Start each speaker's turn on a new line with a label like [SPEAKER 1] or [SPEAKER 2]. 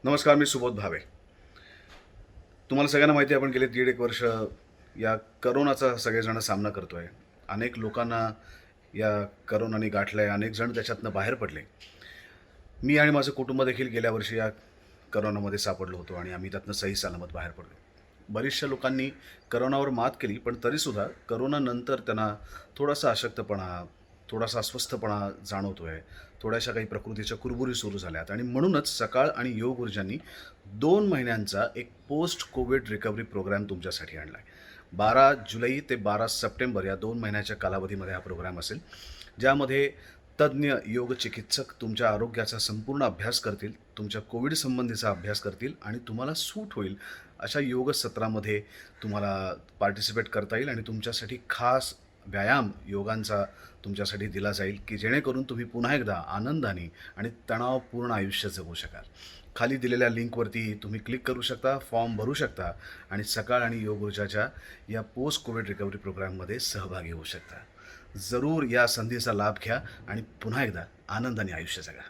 [SPEAKER 1] नमस्कार, मी सुबोध भावे. तुम्हाला सगळ्यांना माहिती आहे, आपण गेले दीड एक वर्ष या करोनाचा सगळेजण सामना करतो आहे. अनेक लोकांना या करोनाने गाठलं आहे, अनेक जण त्याच्यातनं बाहेर पडले. मी आणि माझं कुटुंब देखील गेल्या वर्षी या करोनामध्ये सापडलो होतो आणि आम्ही त्यातनं सही सलामत बाहेर पडलो. बऱ्याचशा लोकांनी करोनावर मात केली, पण तरीसुद्धा करोनानंतर त्यांना थोडासा अशक्तपणा, थोडासा अस्वस्थपणा जाणवतो आहे. थोड्याशा काही प्रकृतीच्या कुरबुरी सुरू झाल्यात आणि म्हणूनच सकाळ आणि योग ऊर्जांनी 2 महिन्यांचा एक पोस्ट कोविड रिकव्हरी प्रोग्राम तुमच्यासाठी आणला आहे. 12 जुलै ते 12 सप्टेंबर या 2 महिन्याच्या कालावधीमध्ये हा प्रोग्राम असेल, ज्यामध्ये तज्ज्ञ योग चिकित्सक तुमच्या आरोग्याचा संपूर्ण अभ्यास करतील, तुमच्या कोविड संबंधीचा अभ्यास करतील आणि तुम्हाला सूट होईल अशा योग सत्रामध्ये तुम्हाला पार्टिसिपेट करता येईल आणि तुमच्यासाठी खास व्यायाम योगांचा तुमच्यासाठी दिला जाईल, की जेणेकरून तुम्ही पुन्हा एकदा आनंदाने आणि तणावपूर्ण आयुष्य जगू शकाल. खाली दिलेल्या लिंकवरती तुम्ही क्लिक करू शकता, फॉर्म भरू शकता आणि सकाळ आणि योग ऊर्जाच्या या पोस्ट कोविड रिकव्हरी प्रोग्राममध्ये सहभागी होऊ शकता. जरूर या संधीचा लाभ घ्या आणि पुन्हा एकदा आनंदाने आयुष्य जगा.